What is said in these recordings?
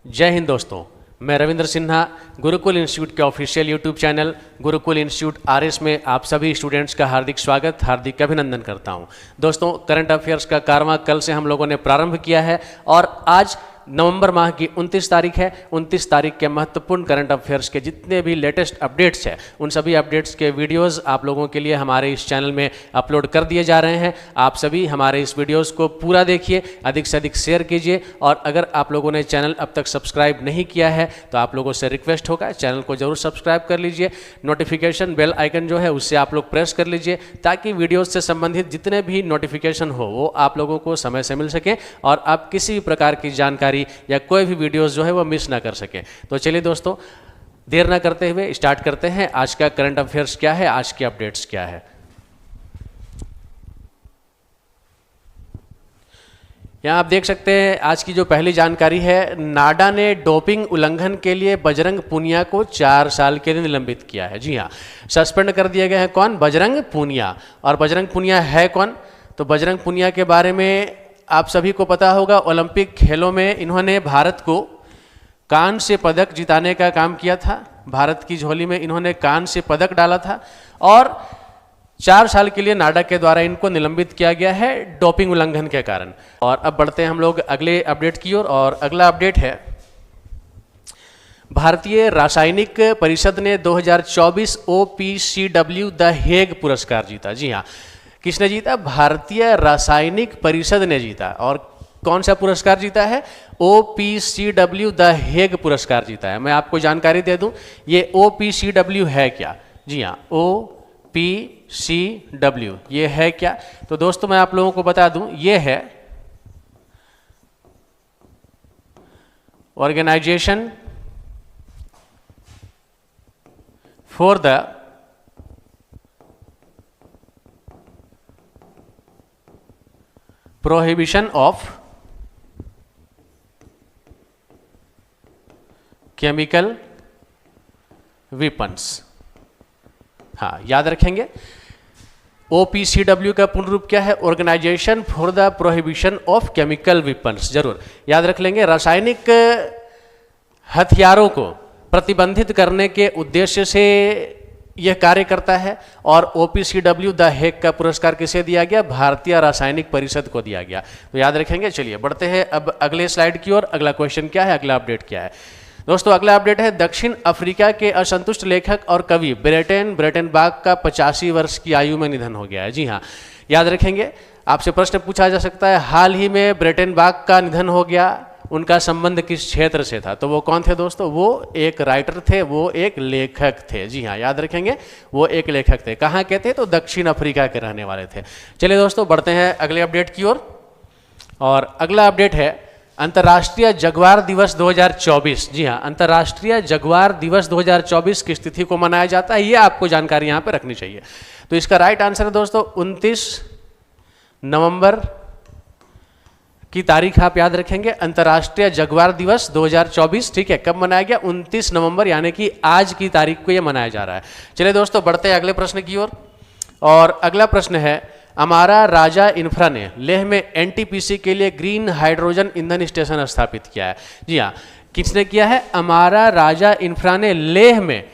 जय हिंद दोस्तों, मैं रविंद्र सिन्हा गुरुकुल इंस्टीट्यूट के official YouTube channel Gurukul institute RS में आप सभी स्टूडेंट्स का हार्दिक अभिनंदन करता हूं। दोस्तों, करंट अफेयर्स का कारवां कल से हम लोगों ने प्रारंभ किया है और आज नवंबर माह की 29 तारीख है। 29 तारीख के महत्वपूर्ण करंट अफेयर्स के जितने भी लेटेस्ट अपडेट्स हैं उन सभी अपडेट्स के वीडियोस आप लोगों के लिए हमारे इस चैनल में अपलोड कर दिए जा रहे हैं। आप सभी हमारे इस वीडियोस को पूरा देखिए, अधिक से अधिक शेयर कीजिए और अगर आप लोगों ने चैनल अब तक सब्सक्राइब नहीं किया है तो आप लोगों से रिक्वेस्ट होगा चैनल को जरूर सब्सक्राइब कर लीजिए। नोटिफिकेशन बेल आइकन जो है उससे आप लोग प्रेस कर लीजिए ताकि वीडियोज से संबंधित जितने भी नोटिफिकेशन हो वो आप लोगों को समय से मिल सके और आप किसी भी प्रकार की जानकारी या कोई भी वीडियोस जो है वो मिस ना कर सके। तो चलिए दोस्तों, देर ना करते हुए स्टार्ट करते हैं। आज का करंट अफेयर्स क्या है, आज के अपडेट्स क्या है। यहां आप देख सकते हैं आज की जो पहली जानकारी है, नाडा ने डोपिंग उल्लंघन के लिए बजरंग पूनिया को 4 साल के लिए निलंबित किया है। जी हां, सस्पेंड कर दिए गए हैं। कौन? बजरंग पूनिया। और बजरंग पूनिया है कौन? तो बजरंग पूनिया के बारे में आप सभी को पता होगा, ओलंपिक खेलों में इन्होंने भारत को कांस्य पदक जिताने का काम किया था। भारत की झोली में इन्होंने कांस्य पदक डाला था और 4 साल के लिए नाडा के द्वारा इनको निलंबित किया गया है डोपिंग उल्लंघन के कारण। और अब बढ़ते हैं हम लोग अगले अपडेट की ओर और अगला अपडेट है, भारतीय रासायनिक परिषद ने 2024 OPCW द हेग पुरस्कार जीता। जी हाँ, किसने जीता? भारतीय रासायनिक परिषद ने जीता। और कौन सा पुरस्कार जीता है? OPCW द हेग पुरस्कार जीता है। मैं आपको जानकारी दे दूं, ये OPCW है क्या? जी हाँ, OPCW ये है क्या? तो दोस्तों मैं आप लोगों को बता दूं, ये है organisation for the prohibition of chemical weapons. हाँ, याद रखेंगे OPCW का पूर्ण रूप क्या है? Organisation for the prohibition of chemical weapons. जरूर याद रख लेंगे। रासायनिक हथियारों को प्रतिबंधित करने के उद्देश्य से यह कार्य करता है और OPCW द हेग का पुरस्कार किसे दिया गया? भारतीय रासायनिक परिषद को दिया गया। तो याद रखेंगे। चलिए बढ़ते हैं अब अगले स्लाइड की ओर। अगला क्वेश्चन क्या है, अगला अपडेट क्या है? दोस्तों अगला अपडेट है, दक्षिण अफ्रीका के असंतुष्ट लेखक और कवि ब्रेटेनबार्ग का 85 वर्ष की आयु में निधन हो गया है। जी हाँ, याद रखेंगे। आपसे प्रश्न पूछा जा सकता है, हाल ही में ब्रेटेनबार्ग का निधन हो गया, उनका संबंध किस क्षेत्र से था? तो वो कौन थे दोस्तों? वो एक राइटर थे, वो एक लेखक थे। जी हाँ, याद रखेंगे, वो एक लेखक थे। कहाँ के थे? तो दक्षिण अफ्रीका के रहने वाले थे। चलिए दोस्तों बढ़ते हैं अगले अपडेट की ओर और अगला अपडेट है अंतर्राष्ट्रीय जगुआर दिवस 2024। जी हाँ, अंतर्राष्ट्रीय जगुआर दिवस 2024 किस तिथि को मनाया जाता है, ये आपको जानकारी यहाँ पे रखनी चाहिए। तो इसका राइट आंसर है दोस्तों 29 नवंबर की तारीख आप याद रखेंगे। अंतर्राष्ट्रीय जगुआर दिवस 2024, ठीक है, कब मनाया गया? 29 नवंबर, यानी कि आज की तारीख को यह मनाया जा रहा है। चलिए दोस्तों बढ़ते हैं अगले प्रश्न की ओर और अगला प्रश्न है, अमारा राजा इंफ्रा ने लेह में NTPC के लिए ग्रीन हाइड्रोजन ईंधन स्टेशन स्थापित किया है। जी हाँ, किसने किया है? अमारा राजा इंफ्रा ने लेह में,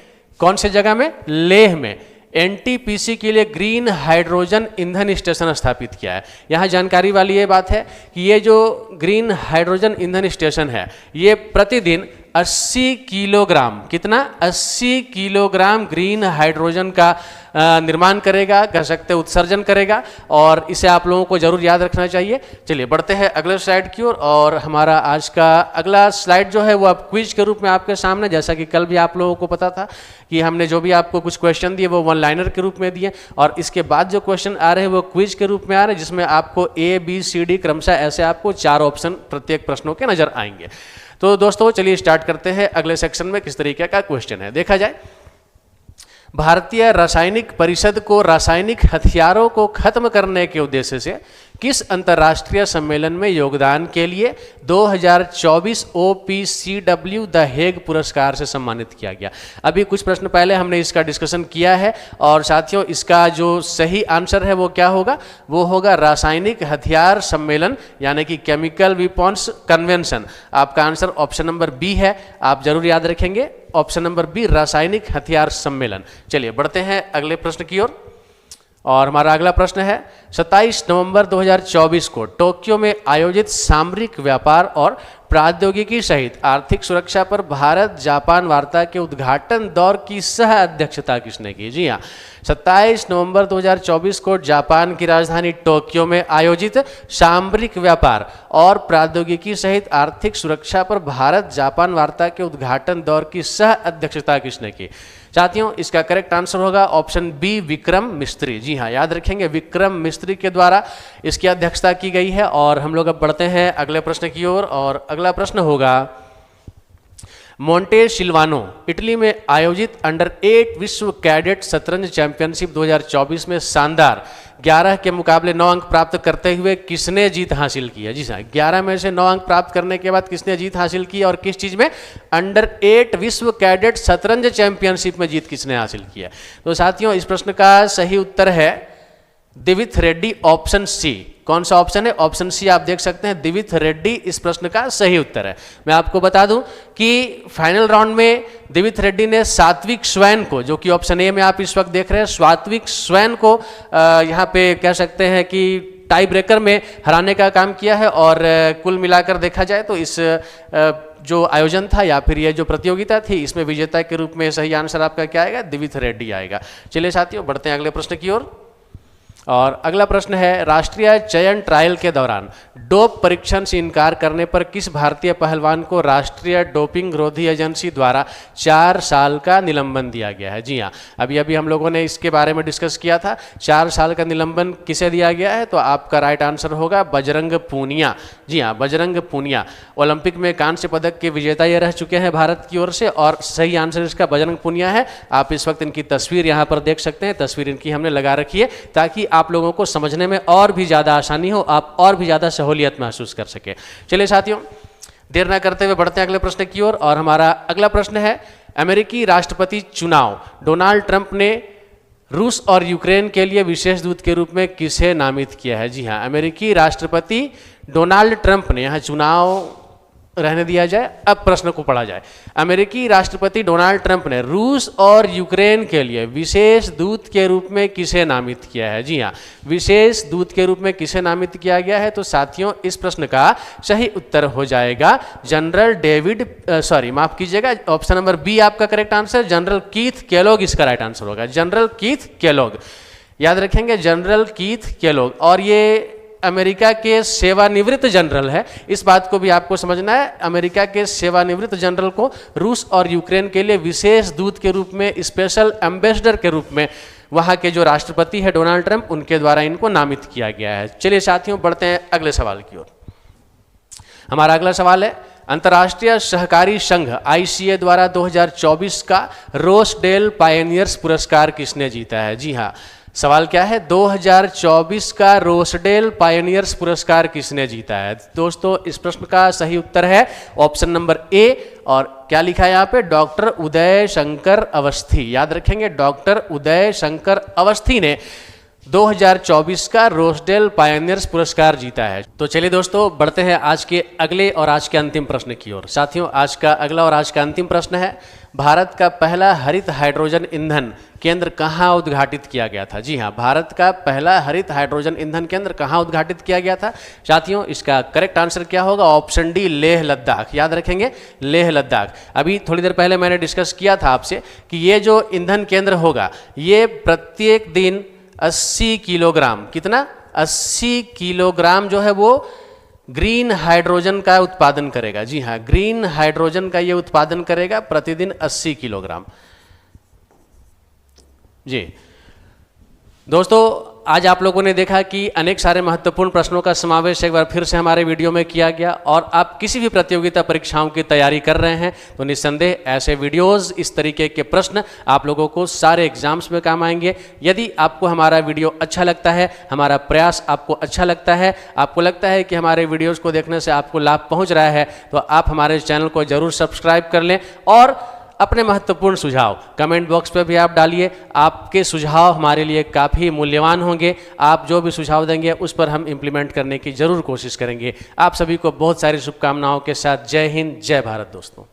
कौन से जगह में? लेह में NTPC के लिए ग्रीन हाइड्रोजन ईंधन स्टेशन स्थापित किया है। यहाँ जानकारी वाली ये बात है कि ये जो ग्रीन हाइड्रोजन ईंधन स्टेशन है ये प्रतिदिन 80 किलोग्राम, कितना? 80 किलोग्राम ग्रीन हाइड्रोजन का निर्माण करेगा, कह सकते उत्सर्जन करेगा और इसे आप लोगों को जरूर याद रखना चाहिए। चलिए बढ़ते हैं अगले स्लाइड की ओर और हमारा आज का अगला स्लाइड जो है वो अब क्विज के रूप में आपके सामने, जैसा कि कल भी आप लोगों को पता था कि हमने जो भी आपको कुछ क्वेश्चन दिए वो 1 लाइनर के रूप में दिए और इसके बाद जो क्वेश्चन आ रहे हैं वो क्विज के रूप में आ रहे हैं, जिसमें आपको ABCD क्रमशः ऐसे आपको 4 ऑप्शन प्रत्येक प्रश्नों के नजर आएंगे। तो दोस्तों चलिए स्टार्ट करते हैं। अगले सेक्शन में किस तरीके का क्वेश्चन है देखा जाए। भारतीय रासायनिक परिषद को रासायनिक हथियारों को खत्म करने के उद्देश्य से किस अंतर्राष्ट्रीय सम्मेलन में योगदान के लिए 2024 OPCW द हेग पुरस्कार से सम्मानित किया गया। अभी कुछ प्रश्न पहले हमने इसका डिस्कशन किया है और साथियों इसका जो सही आंसर है वो क्या होगा, वो होगा रासायनिक हथियार सम्मेलन यानी कि केमिकल वेपन्स कन्वेंशन। आपका आंसर ऑप्शन नंबर बी है, आप जरूर याद रखेंगे ऑप्शन नंबर बी रासायनिक हथियार सम्मेलन। चलिए बढ़ते हैं अगले प्रश्न की ओर और हमारा अगला प्रश्न है 27 नवंबर 2024 को टोक्यो में आयोजित सामरिक व्यापार और प्रौद्योगिकी सहित आर्थिक सुरक्षा पर भारत जापान वार्ता के उद्घाटन दौर की सह अध्यक्षता किसने की। जी हाँ, 27 नवंबर 2024 को जापान की राजधानी टोक्यो में आयोजित सामरिक व्यापार और प्रौद्योगिकी सहित आर्थिक सुरक्षा पर भारत जापान वार्ता के उद्घाटन दौर की सह अध्यक्षता किसने की। साथियों इसका करेक्ट आंसर होगा ऑप्शन बी विक्रम मिस्त्री। जी हाँ, याद रखेंगे विक्रम मिस्त्री के द्वारा इसकी अध्यक्षता की गई है। और हम लोग अब बढ़ते हैं अगले प्रश्न की ओर और अगला प्रश्न होगा मोंटे सिल्वानो इटली में आयोजित अंडर 8 विश्व कैडेट शतरंज चैंपियनशिप 2024 में शानदार 11 के मुकाबले 9 अंक प्राप्त करते हुए किसने जीत हासिल की है। जी हाँ, 11 में से 9 अंक प्राप्त करने के बाद किसने जीत हासिल की और किस चीज में, अंडर 8 विश्व कैडेट शतरंज चैंपियनशिप में जीत किसने हासिल की है। तो साथियों इस प्रश्न का सही उत्तर है दिविथ रेड्डी, ऑप्शन सी। कौन सा ऑप्शन है, ऑप्शन सी आप देख सकते हैं, दिविथ रेड्डी इस प्रश्न का सही उत्तर है। मैं आपको बता दूं कि फाइनल राउंड में दिविथ रेड्डी ने सात्विक स्वैन को, जो कि ऑप्शन ए में आप इस वक्त देख रहे हैं, सात्विक स्वैन को यहाँ पे कह सकते हैं कि टाई ब्रेकर में हराने का काम किया है। और कुल मिलाकर देखा जाए तो इस जो आयोजन था या फिर ये जो प्रतियोगिता थी इसमें विजेता के रूप में सही आंसर आपका क्या आएगा, दिविथ रेड्डी आएगा। चलिए साथियों बढ़ते हैं अगले प्रश्न की ओर और अगला प्रश्न है राष्ट्रीय चयन ट्रायल के दौरान डोप परीक्षण से इनकार करने पर किस भारतीय पहलवान को राष्ट्रीय डोपिंग रोधी एजेंसी द्वारा 4 साल का निलंबन दिया गया है। जी हाँ, अभी अभी हम लोगों ने इसके बारे में डिस्कस किया था, 4 साल का निलंबन किसे दिया गया है, तो आपका राइट आंसर होगा बजरंग पूनिया। जी हाँ, बजरंग पूनिया ओलंपिक में कांस्य पदक के विजेता ये रह चुके हैं भारत की ओर से और सही आंसर इसका बजरंग पूनिया है। आप इस वक्त इनकी तस्वीर यहाँ पर देख सकते हैं, तस्वीर इनकी हमने लगा रखी है ताकि आप लोगों को समझने में और भी ज़्यादा आसानी हो, आप और भी ज़्यादा सहूलियत महसूस कर सके। चलिए साथियों देर न करते हुए बढ़ते हैं अगले प्रश्न की ओर और हमारा अगला प्रश्न है अमेरिकी राष्ट्रपति चुनाव डोनाल्ड ट्रंप ने रूस और यूक्रेन के लिए विशेष दूत के रूप में किसे नामित किया है। जी हाँ, अमेरिकी राष्ट्रपति डोनाल्ड ट्रंप ने, यहाँ चुनाव रहने दिया जाए, अब प्रश्न को पढ़ा जाए। अमेरिकी राष्ट्रपति डोनाल्ड ट्रंप ने रूस और यूक्रेन के लिए विशेष दूत के रूप में किसे नामित किया है। जी हाँ, विशेष दूत के रूप में किसे नामित किया गया है, तो साथियों इस प्रश्न का सही उत्तर हो जाएगा जनरल डेविड, माफ कीजिएगा, ऑप्शन नंबर बी आपका करेक्ट आंसर, जनरल कीथ केलोग इसका राइट आंसर होगा, जनरल कीथ केलोग। याद रखेंगे जनरल कीथ केलोग, और ये अमेरिका के सेवानिवृत्त जनरल है, इस बात को भी आपको समझना है। अमेरिका के सेवानिवृत्त जनरल को रूस और यूक्रेन के लिए विशेष दूत के रूप में, स्पेशल एम्बेसडर के रूप में वहाँ के जो राष्ट्रपति है डोनाल्ड ट्रंप, उनके द्वारा इनको नामित किया गया है। चलिए साथियों बढ़ते हैं अगले सवाल की ओर। हमारा अगला सवाल है अंतर्राष्ट्रीय सहकारी संघ ICA द्वारा 2024 का रोसडेल पायनियर्स पुरस्कार किसने जीता है। जी हाँ, सवाल क्या है, 2024 का रोसडेल पायनियर्स पुरस्कार किसने जीता है। दोस्तों इस प्रश्न का सही उत्तर है ऑप्शन नंबर ए, और क्या लिखा है यहाँ पे, डॉक्टर उदय शंकर अवस्थी। याद रखेंगे डॉक्टर उदय शंकर अवस्थी ने 2024 का रोसडेल पायनियर्स पुरस्कार जीता है। तो चलिए दोस्तों बढ़ते हैं आज के अगले और आज के अंतिम प्रश्न की ओर। साथियों आज का अगला और आज का अंतिम प्रश्न है भारत का पहला हरित हाइड्रोजन ईंधन केंद्र कहाँ उद्घाटित किया गया था। जी हाँ, भारत का पहला हरित हाइड्रोजन ईंधन केंद्र कहाँ उद्घाटित किया गया था। साथियों इसका करेक्ट आंसर क्या होगा, ऑप्शन डी लेह लद्दाख। याद रखेंगे लेह लद्दाख। अभी थोड़ी देर पहले मैंने डिस्कस किया था आपसे कि ये जो ईंधन केंद्र होगा ये प्रत्येक दिन 80 किलोग्राम, कितना, 80 किलोग्राम जो है वो ग्रीन हाइड्रोजन का उत्पादन करेगा। जी हाँ, ग्रीन हाइड्रोजन का ये उत्पादन करेगा प्रतिदिन 80 किलोग्राम। जी दोस्तों आज आप लोगों ने देखा कि अनेक सारे महत्वपूर्ण प्रश्नों का समावेश एक बार फिर से हमारे वीडियो में किया गया, और आप किसी भी प्रतियोगिता परीक्षाओं की तैयारी कर रहे हैं तो निस्संदेह ऐसे वीडियोस, इस तरीके के प्रश्न आप लोगों को सारे एग्जाम्स में काम आएंगे। यदि आपको हमारा वीडियो अच्छा लगता है, हमारा प्रयास आपको अच्छा लगता है, आपको लगता है कि हमारे वीडियोस को देखने से आपको लाभ पहुंच रहा है, तो आप हमारे चैनल को जरूर सब्सक्राइब कर लें और अपने महत्वपूर्ण सुझाव कमेंट बॉक्स पे भी आप डालिए। आपके सुझाव हमारे लिए काफ़ी मूल्यवान होंगे। आप जो भी सुझाव देंगे उस पर हम इम्प्लीमेंट करने की जरूर कोशिश करेंगे। आप सभी को बहुत सारी शुभकामनाओं के साथ जय हिंद, जय भारत दोस्तों।